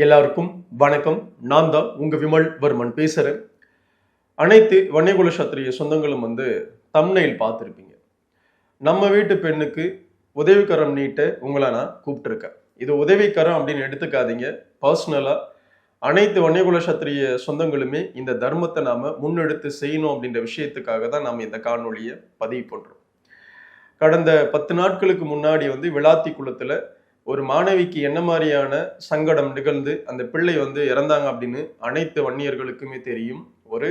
எல்லாருக்கும் வணக்கம். நான் தான் உங்க விமல் வர்மன் பேசுறேன். அனைத்து வன்னியகுல சத்திரிய சொந்தங்களும் தம்ப்நெயில் பார்த்துருப்பீங்க. நம்ம வீட்டு பெண்ணுக்கு உதவிக்கரம் நீட்ட உங்களை நான் கூப்பிட்டுருக்கேன். இது உதவிக்கரம் அப்படின்னு எடுத்துக்காதீங்க. பர்சனலா அனைத்து வன்னியகுல சத்திரிய சொந்தங்களுமே இந்த தர்மத்தை நாம முன்னெடுத்து செய்யணும் அப்படின்ற விஷயத்துக்காக தான் நாம இந்த காணொலியை பதிவு பண்றோம். கடந்த 10 நாட்களுக்கு முன்னாடி விளாத்தி குளத்துல ஒரு மாணவிக்கு என்ன மாதிரியான சங்கடம் நிகழ்ந்து அந்த பிள்ளை இறந்தாங்க அப்படின்னு அனைத்து வன்னியர்களுக்குமே தெரியும். ஒரு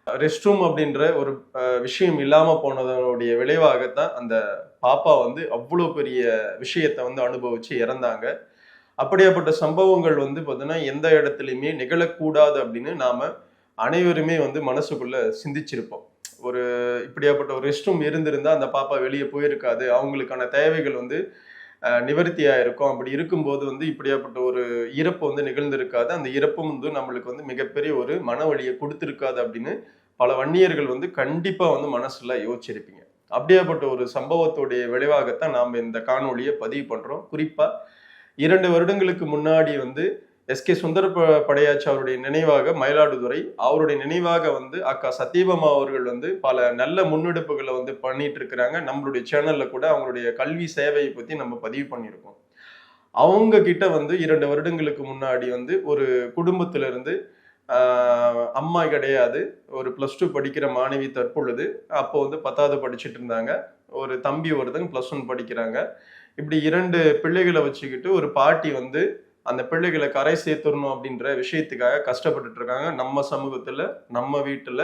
ரெஸ்ட் ரூம் அப்படின்ற ஒரு விஷயம் இல்லாம போனதனுடைய விளைவாகத்தான் அந்த பாப்பா அவ்வளோ பெரிய விஷயத்தை அனுபவிச்சு இறந்தாங்க. அப்படியாப்பட்ட சம்பவங்கள் பார்த்தீங்கன்னா எந்த இடத்துலையுமே நிகழக்கூடாது அப்படின்னு நாம அனைவருமே மனசுக்குள்ள சிந்திச்சிருப்போம். ஒரு இப்படியாப்பட்ட ஒரு ரெஸ்ட் ரூம் இருந்திருந்தா அந்த பாப்பா வெளியே போயிருக்காது, அவங்களுக்கான தேவைகள் நிவர்த்தியா இருக்கும். அப்படி இருக்கும்போது இப்படியாப்பட்ட ஒரு இறப்பு நிகழ்ந்திருக்காது, அந்த இறப்பும் நம்மளுக்கு மிகப்பெரிய ஒரு மன வலியை கொடுத்திருக்காது அப்படின்னு பல வன்னியர்கள் கண்டிப்பா மனசுல யோசிச்சிருப்பீங்க. அப்படியாப்பட்ட ஒரு சம்பவத்துடைய விளைவாகத்தான் நாம இந்த காணொலியை பதிவு பண்றோம். குறிப்பா 2 வருடங்களுக்கு முன்னாடி எஸ்.கே. சுந்தர படையாச்சி அவருடைய நினைவாக மயிலாடுதுறை அவருடைய நினைவாக அக்கா சத்யபாமா அவர்கள் பல நல்ல முன்னெடுப்புகளை பண்ணிட்டு இருக்கிறாங்க. நம்மளுடைய சேனல்ல கூட அவங்களுடைய கல்வி சேவையை பத்தி நம்ம பதிவு பண்ணியிருக்கோம். அவங்க கிட்ட 2 வருடங்களுக்கு முன்னாடி ஒரு குடும்பத்தில இருந்து அம்மா கிடையாது, ஒரு +2 படிக்கிற மாணவி தற்பொழுது, அப்போ 10வது படிச்சுட்டு இருந்தாங்க. ஒரு தம்பி ஒருத்தங்க +1 படிக்கிறாங்க. இப்படி 2 பிள்ளைகளை வச்சுக்கிட்டு ஒரு பாட்டி அந்த பிள்ளைகளை கரை சேர்த்துடணும் அப்படின்ற விஷயத்துக்காக கஷ்டப்பட்டுட்டு இருக்காங்க. நம்ம சமூகத்துல, நம்ம வீட்டுல,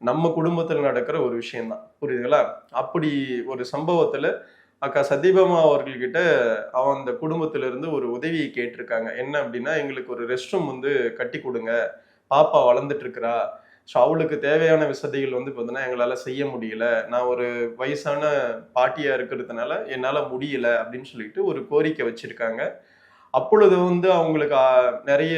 நம்ம குடும்பத்துல நடக்கிற ஒரு விஷயம்தான். புரியுதுங்களா? அப்படி ஒரு சம்பவத்துல அக்கா சத்யபாமா அவர்கள்கிட்ட அந்த குடும்பத்துல இருந்து ஒரு உதவியை கேட்டிருக்காங்க. என்ன அப்படின்னா, எங்களுக்கு ஒரு ரெஸ்ட் ரூம் கட்டி கொடுங்க, பாப்பா வளர்ந்துட்டு இருக்கிறா, ஸோ அவளுக்கு தேவையான வசதிகள் பார்த்தீங்கன்னா எங்களால செய்ய முடியல, நான் ஒரு வயசான பாட்டியா இருக்கிறதுனால என்னால முடியல அப்படின்னு சொல்லிட்டு ஒரு கோரிக்கை வச்சிருக்காங்க. அப்பொழுது அவங்களுக்கு நிறைய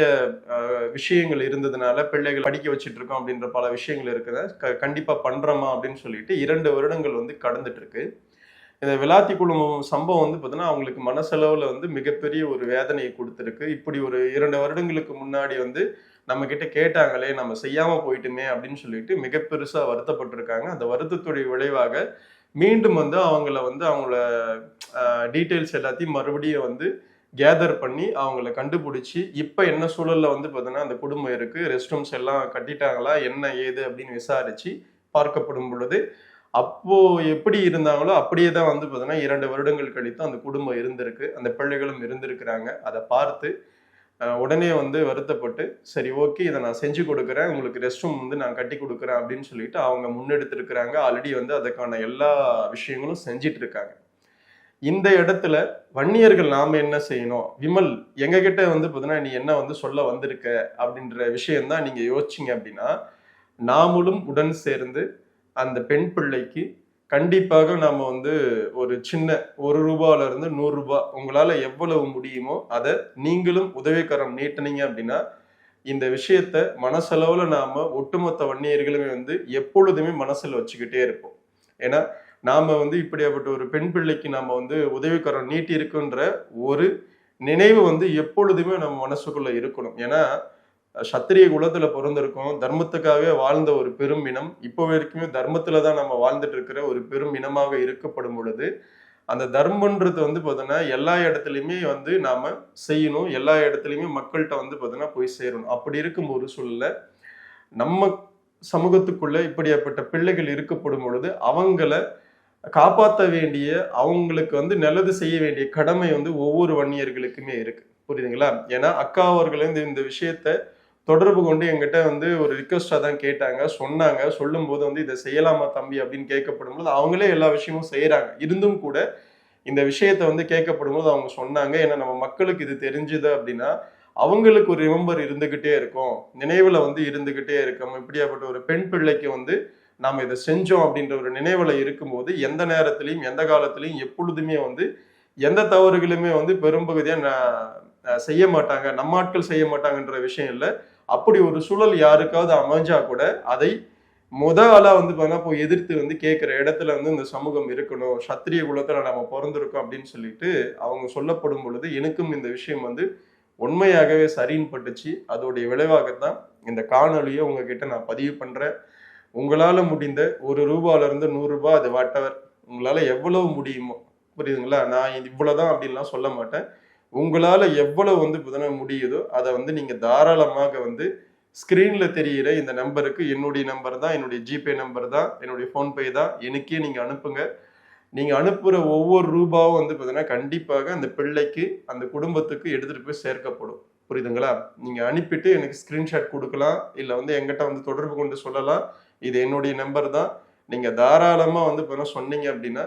விஷயங்கள் இருந்ததுனால பிள்ளைகள் படிக்க வச்சுட்டு இருக்கோம் அப்படின்ற பல விஷயங்கள் இருக்குது, கண்டிப்பா பண்றோமா அப்படின்னு சொல்லிட்டு 2 வருடங்கள் கடந்துட்டு இருக்கு. இந்த விளாத்தி குழுமம் சம்பவம் பார்த்தீங்கன்னா அவங்களுக்கு மனசளவுல மிகப்பெரிய ஒரு வேதனையை கொடுத்துருக்கு. இப்படி ஒரு 2 வருடங்களுக்கு முன்னாடி நம்ம கிட்ட கேட்டாங்களே, நம்ம செய்யாம போயிட்டுமே அப்படின்னு சொல்லிட்டு மிக பெருசா வருத்தப்பட்டிருக்காங்க. அந்த வருத்தத்துடைய விளைவாக மீண்டும் அவங்கள அவங்கள டீட்டெயில்ஸ் எல்லாத்தையும் மறுபடியும் கேதர் பண்ணி அவங்கள கண்டுபிடிச்சி இப்ப என்ன சூழல்ல பார்த்தீங்கன்னா அந்த குடும்பம் இருக்கு, ரெஸ்ட் ரூம்ஸ் எல்லாம் கட்டிட்டாங்களா, என்ன ஏது அப்படின்னு விசாரிச்சு பார்க்கப்படும் பொழுது அப்போ எப்படி இருந்தாங்களோ அப்படியே தான் பார்த்தீங்கன்னா 2 வருடங்கள் கழித்து அந்த குடும்பம் இருந்திருக்கு, அந்த பிள்ளைகளும் இருந்திருக்கிறாங்க. அதை பார்த்து உடனே வருத்தப்பட்டு, சரி ஓகே இதை நான் செஞ்சு கொடுக்குறேன், உங்களுக்கு ரெஸ்ட் ரூம் நான் கட்டி கொடுக்குறேன் அப்படின்னு சொல்லிட்டு அவங்க முன்னெடுத்திருக்கிறாங்க. ஆல்ரெடி அதுக்கான எல்லா விஷயங்களும் செஞ்சிட்டு இருக்காங்க. இந்த இடத்துல வன்னியர்கள் நாம என்ன செய்யணும்? விமல் எங்க கிட்ட பார்த்தீங்கன்னா நீ என்ன சொல்ல வந்திருக்க அப்படின்ற விஷயம் தான் நீங்க யோசிச்சீங்க அப்படின்னா, நாமளும் உடன் சேர்ந்து அந்த பெண் பிள்ளைக்கு கண்டிப்பாக நாம ஒரு சின்ன ₹1 100 உங்களால எவ்வளவு முடியுமோ அதை நீங்களும் உதவிக்கரம் நீட்டினீங்க அப்படின்னா இந்த விஷயத்த மனசளவுல நாம ஒட்டுமொத்த வன்னியர்களுமே எப்பொழுதுமே மனசுல வச்சுக்கிட்டே இருப்போம். ஏன்னா நாம இப்படியாப்பட்ட ஒரு பெண் பிள்ளைக்கு நாம உதவிக்கரம் நீட்டி இருக்குன்ற ஒரு நினைவு எப்பொழுதுமே நம்ம மனசுக்குள்ள இருக்கணும். ஏன்னா சத்திரிய குலத்துல பிறந்திருக்கோம், தர்மத்துக்காகவே வாழ்ந்த ஒரு பெரும் இனம், இப்போ வரைக்குமே தர்மத்துலதான் நம்ம வாழ்ந்துட்டு இருக்கிற ஒரு பெரும் இனமாக இருக்கப்படும் பொழுது அந்த தர்மன்றது பார்த்தீங்கன்னா எல்லா இடத்துலையுமே நாம செய்யணும், எல்லா இடத்துலையுமே மக்கள்கிட்ட பார்த்தீங்கன்னா போய் சேரணும். அப்படி இருக்கும் ஒரு சூழல்ல நம்ம சமூகத்துக்குள்ள இப்படியாப்பட்ட பிள்ளைகள் இருக்கப்படும் பொழுது அவங்கள காப்பாற்ற வேண்டிய, அவங்களுக்கு நல்லது செய்ய வேண்டிய கடமை ஒவ்வொரு வன்னியர்களுக்குமே இருக்கு. புரியுதுங்களா? ஏன்னா அக்கா அவர்கள் இந்த விஷயத்த தொடர்பு கொண்டு என்கிட்ட ஒரு ரிக்வஸ்டா தான் கேட்டாங்க, சொன்னாங்க. சொல்லும் போது இதை செய்யலாமா தம்பி அப்படின்னு கேட்கப்படும் போது அவங்களே எல்லா விஷயமும் செய்யறாங்க. இருந்தும் கூட இந்த விஷயத்த கேட்கப்படும் போது அவங்க சொன்னாங்க, ஏன்னா நம்ம மக்களுக்கு இது தெரிஞ்சுது அப்படின்னா அவங்களுக்கு ஒரு ரிமெம்பர் இருந்துகிட்டே இருக்கும், நினைவுல இருந்துகிட்டே இருக்கும். இப்படியாப்பட்ட ஒரு பெண் பிள்ளைக்கு நாம இதை செஞ்சோம் அப்படின்ற ஒரு நினைவுல இருக்கும்போது எந்த நேரத்திலையும் எந்த காலத்திலையும் எப்பொழுதுமே எந்த தவறுகளுமே பெரும்பகுதியா செய்ய மாட்டாங்க, நம்ம ஆட்கள் செய்ய மாட்டாங்கன்ற விஷயம் இல்லை. அப்படி ஒரு சூழல் யாருக்காவது அமைஞ்சா கூட அதை ஆளா போய் எதிர்த்து கேட்கிற இடத்துல இந்த சமூகம் இருக்கணும், சத்திரிய குலத்துல நம்ம பிறந்திருக்கோம் அப்படின்னு சொல்லிட்டு அவங்க சொல்லப்படும் பொழுது எனக்கும் இந்த விஷயம் உண்மையாகவே சரின்னு பட்டுச்சு. அதோடைய விளைவாகத்தான் இந்த காணொலியை உங்ககிட்ட நான் பதிவு பண்றேன். உங்களால முடிந்த ₹1 100 அது வாட்டவர் உங்களால எவ்வளவு முடியுமோ, புரியுதுங்களா? நான் இவ்வளவுதான் அப்படின்லாம் சொல்ல மாட்டேன். உங்களால எவ்வளவு பார்த்தீங்கன்னா முடியுதோ அதை நீங்க தாராளமாக ஸ்கிரீன்ல தெரியிற இந்த நம்பருக்கு, என்னுடைய நம்பர் தான், என்னுடைய ஜிபே நம்பர் தான், என்னுடைய ஃபோன்பே தான், எனக்கே நீங்க அனுப்புங்க. நீங்க அனுப்புற ஒவ்வொரு ரூபாவும் பார்த்தீங்கன்னா கண்டிப்பாக அந்த பிள்ளைக்கு, அந்த குடும்பத்துக்கு எடுத்துட்டு போய் சேர்க்கப்படும். புரியுதுங்களா? நீங்க அனுப்பிட்டு எனக்கு ஸ்கிரீன்ஷாட் கொடுக்கலாம், இல்ல எங்கிட்ட தொடர்பு கொண்டு சொல்லலாம். இது என்னுடைய நம்பர் தான். நீங்க தாராளமா பார்த்தீங்கன்னா சொன்னீங்க அப்படின்னா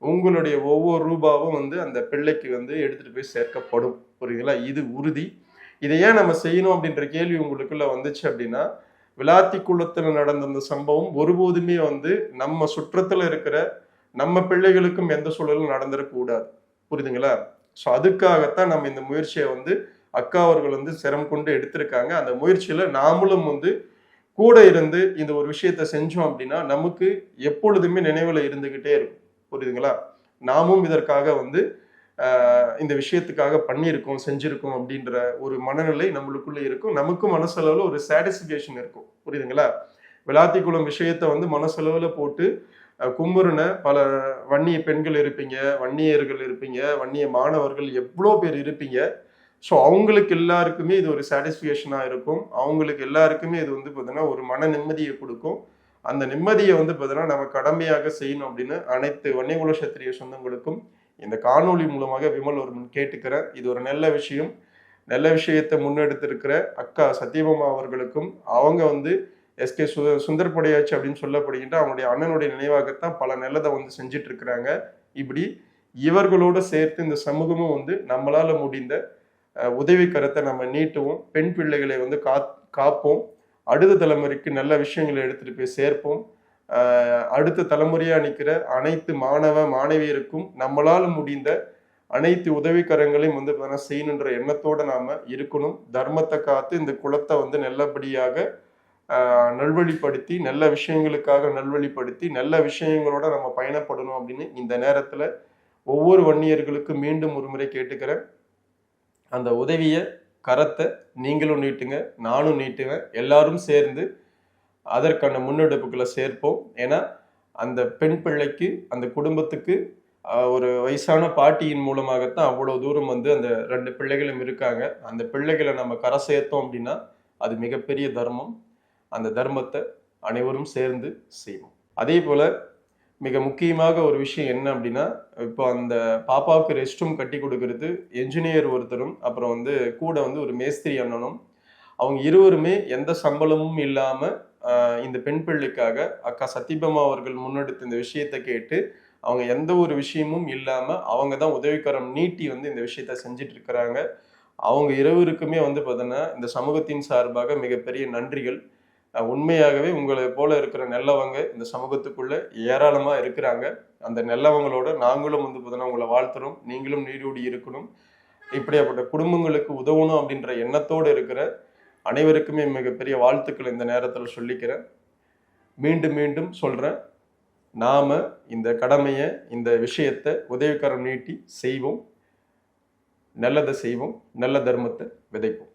உங்களுடைய ஒவ்வொரு ரூபாவும் அந்த பிள்ளைக்கு எடுத்துட்டு போய் சேர்க்கப்படும். புரியுதுங்களா? இது உறுதி. இதை ஏன் நம்ம செய்யணும் அப்படின்ற கேள்வி உங்களுக்குள்ள வந்துச்சு அப்படின்னா, விளாத்திக்குளத்துல நடந்த அந்த சம்பவம் ஒருபோதுமே நம்ம சுற்றத்துல இருக்கிற நம்ம பிள்ளைகளுக்கும் எந்த சூழலும் நடந்துடக்கூடாது. புரியுதுங்களா? ஸோ அதுக்காகத்தான் நம்ம இந்த முயற்சியை அக்கா அவர்கள் சிரம் கொண்டு எடுத்திருக்காங்க. அந்த முயற்சியில நாமளும் கூட இருந்து இந்த ஒரு விஷயத்த செஞ்சோம் அப்படின்னா நமக்கு எப்பொழுதுமே நினைவுல இருந்துகிட்டே இருக்கும். புரியுதுங்களா? நாமும் இதற்காக இந்த விஷயத்துக்காக பண்ணியிருக்கோம், செஞ்சிருக்கோம் அப்படின்ற ஒரு மனநிலை நம்மளுக்குள்ள இருக்கும். நமக்கும் மனசளவுல ஒரு சாட்டிஸ்பிகேஷன் இருக்கும். புரியுதுங்களா? விளாத்திக்குளம் விஷயத்த மனசளவுல போட்டு கும்புறுன பல வன்னிய பெண்கள் இருப்பீங்க, வன்னியர்கள் இருப்பீங்க, வன்னிய மாணவர்கள் எவ்வளோ பேர் இருப்பீங்க. ஸோ அவங்களுக்கு எல்லாருக்குமே இது ஒரு சாட்டிஸ்ஃபிகேஷனா இருக்கும். அவங்களுக்கு எல்லாருக்குமே இது பார்த்தீங்கன்னா ஒரு மன நிம்மதியை கொடுக்கும். அந்த நிம்மதியை பார்த்தீங்கன்னா நம்ம கடமையாக செய்யணும் அப்படின்னு அனைத்து வன்னியகுல சத்திரிய சொந்தங்களுக்கும் இந்த காணொளி மூலமாக விமல்வர்மன் கேட்டுக்கிறேன். இது ஒரு நல்ல விஷயம். நல்ல விஷயத்தை முன்னெடுத்திருக்கிற அக்கா சத்யபாமா அவர்களுக்கும், அவங்க எஸ்கே சுந்தர் பொடையாச்சி அப்படின்னு சொல்லப்படுகின்ற அவனுடைய அண்ணனுடைய நினைவாகத்தான் பல நல்லதை செஞ்சிட்டு இருக்கிறாங்க. இப்படி இவர்களோடு சேர்த்து இந்த சமூகமும் நம்மளால முடிந்த உதவி கரத்தை நம்ம நீட்டுவோம். பெண் பிள்ளைகளை காப்போம். அடுத்த தலைமுறைக்கு நல்ல விஷயங்களை எடுத்துட்டு போய் சேர்ப்போம். அடுத்த தலைமுறையா நிற்கிற அனைத்து மாணவ மாணவியருக்கும் நம்மளால முடிந்த அனைத்து உதவிக்கரங்களையும் செய்யணுன்ற எண்ணத்தோட நாம இருக்கணும். தர்மத்தை காத்து இந்த குலத்தை நல்லபடியாக நல்வழிப்படுத்தி, நல்ல விஷயங்களுக்காக நல்வழிப்படுத்தி, நல்ல விஷயங்களோட நம்ம பயணப்படணும் அப்படின்னு இந்த நேரத்துல ஒவ்வொரு வன்னியர்களுக்கு மீண்டும் ஒரு முறை கேட்டுக்கிறேன். அந்த உதவிய கரத்தை நீங்களும் நீட்டுங்க, நானும் நீட்டுவேன். எல்லாரும் சேர்ந்து அதற்கான முன்னெடுப்புகளை சேர்ப்போம். ஏன்னா அந்த பெண் பிள்ளைக்கு, அந்த குடும்பத்துக்கு ஒரு வயசான பாட்டியின் மூலமாகத்தான் அவ்வளவு தூரம் அந்த 2 பிள்ளைகளும் இருக்காங்க. அந்த பிள்ளைகளை நம்ம கரை சேர்த்தோம் அப்படின்னா அது மிகப்பெரிய தர்மம். அந்த தர்மத்தை அனைவரும் சேர்ந்து செய்வோம். அதே போல மிக முக்கியமாக ஒரு விஷயம் என்ன அப்படின்னா, இப்போ அந்த பாப்பாவுக்கு ரெஸ்ட் ரூம் கட்டி கொடுக்கறது என்ஜினியர் ஒருத்தரும், அப்புறம் கூட ஒரு மேஸ்திரி அண்ணனும், அவங்க இருவருமே எந்த சம்பளமும் இல்லாம இந்த பெண் பிள்ளைக்காக அக்கா சத்யபாமா அவர்கள் முன்னெடுத்த இந்த விஷயத்தை கேட்டு அவங்க எந்த ஒரு விஷயமும் இல்லாம அவங்க தான் உதவிக்கரம் நீட்டி இந்த விஷயத்த செஞ்சுட்டு இருக்கிறாங்க. அவங்க இருவருக்குமே பார்த்தீங்கன்னா இந்த சமூகத்தின் சார்பாக மிகப்பெரிய நன்றிகள். உண்மையாகவே உங்களை போல இருக்கிற நல்லவங்க இந்த சமூகத்துக்குள்ள ஏராளமா இருக்கிறாங்க. அந்த நல்லவங்களோட நாங்களும் பார்த்தீங்கன்னா உங்களை வாழ்த்துறோம். நீங்களும் நீடூடி இருக்கணும். இப்படியாப்பட்ட குடும்பங்களுக்கு உதவணும் அப்படின்ற எண்ணத்தோடு இருக்கிற அனைவருக்குமே மிகப்பெரிய வாழ்த்துக்கள் இந்த நேரத்தில் சொல்லிக்கிறேன். மீண்டும் மீண்டும் சொல்றேன், நாம இந்த கடமையை, இந்த விஷயத்தை உதவிக்கரம் நீட்டி செய்வோம். நல்லதை செய்வோம், நல்ல தர்மத்தை விதைப்போம்.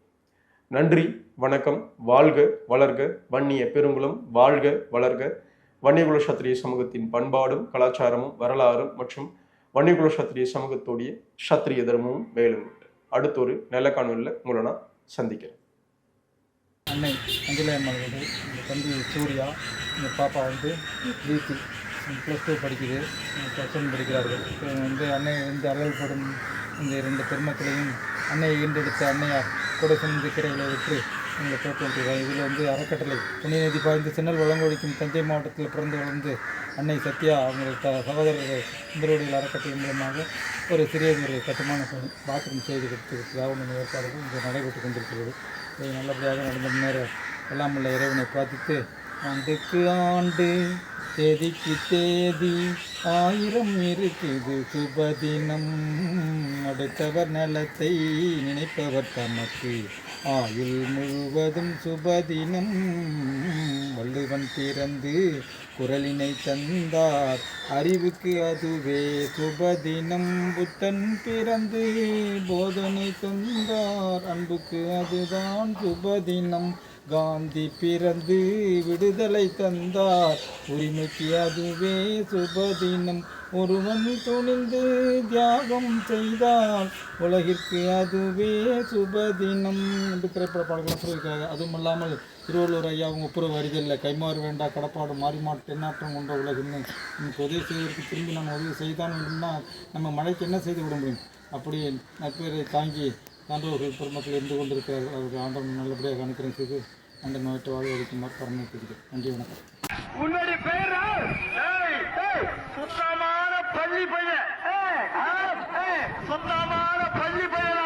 நன்றி, வணக்கம். வாழ்க வளர்க வன்னிய பெருங்குளம், வாழ்க வளர்க வன்னியகுல சத்திரிய சமூகத்தின் பண்பாடும் கலாச்சாரமும் வரலாறும் மற்றும் வன்னியகுல சத்திரிய சமூகத்தோடைய சத்திரிய தர்மமும் மேலும். அடுத்த ஒரு நல்ல காணொலியில் உங்களை நான் சந்திக்கிறேன். அன்னை அஞ்சலி அம்மா அவர்கள், எங்கள் தம்பி சூர்யா, எங்கள் பாப்பா பிரீத்தி +2 படிக்குது, +1 படிக்கிறார்கள். அன்னை அழல்படும் இந்த 2 பெருமக்களையும் அன்னை ஈண்டெடுத்த அன்னையார் கூட சேர்ந்து கிரைகளை விட்டு எங்களை தோற்றுவிட்டார். இதில் அறக்கட்டளை புண்ணிய நதி பாய்ந்து சின்னல் வழங்கொழிக்கும் தஞ்சை மாவட்டத்தில் பிறந்து வளர்ந்து அன்னை சத்யா அவங்கள் சகோதரர்கள் சுந்தரவடிகள் அறக்கட்டளை மூலமாக ஒரு சிறியதொரு கட்டுமான பாத்ரூம் செய்து கொடுத்துருக்கிறதாக ஏற்பாடுகள் இங்கே நடைபெற்று கொண்டிருக்கிறது. இதை நல்லபடியாக நடந்த முன்னேற எல்லாம் உள்ள இறைவனை பிரார்த்தித்து, ஆண்டுக்கு ஆண்டு தேதிக்கு தேதி ஆயிரம் இருக்குது சுபதினம், அடுத்தவர் நலத்தை நினைப்பவர் தமக்கு ஆயுள் முழுவதும் சுபதினம். வள்ளுவன் பிறந்து குரலினை தந்தார், அறிவுக்கு அதுவே சுபதினம். புத்தன் பிறந்து போதனை தந்தார், அன்புக்கு அதுதான் சுபதினம். காந்தி பிறந்து விடுதலை தந்தார், உரிமைக்கு அதுவே சுபதினம். ஒருவன் துணிந்து தியாகம் செய்தால் உலகிற்கு அதுவே சுபதினம் என்று திரைப்பட பாடல்கள் சொல்லியிருக்காங்க. அதுவும் இல்லாமல் திருவள்ளுவர் ஐயா அவங்க ஒப்புரவு அறிதலில் கைமாறு வேண்டா கடப்பாடு மாறிமாட்டு தென்னாற்றம் கொண்ட உலகின்னு நமக்கு உதவி செய்வதற்கு திரும்பி நம்ம உதவி செய்தான் வேண்டும்னா நம்ம மழைக்கு என்ன செய்து விட முடியும்? அப்படி நட்பேரை தாங்கி சான்றோர்கள் பெருமக்கள் இருந்து கொண்டிருக்கிறார்கள். அவர்கள் ஆண்டவன் நல்லபடியாக அனுக்கிறம் செய்து அந்த நோய்ட்டு வாழ்வு அளிக்குமாறு பரமேற்கிறேன். நன்றி, வணக்கம். உன்னுடைய பேர் சுத்தமான பள்ளி பையன், சுத்தமான பள்ளி பையனா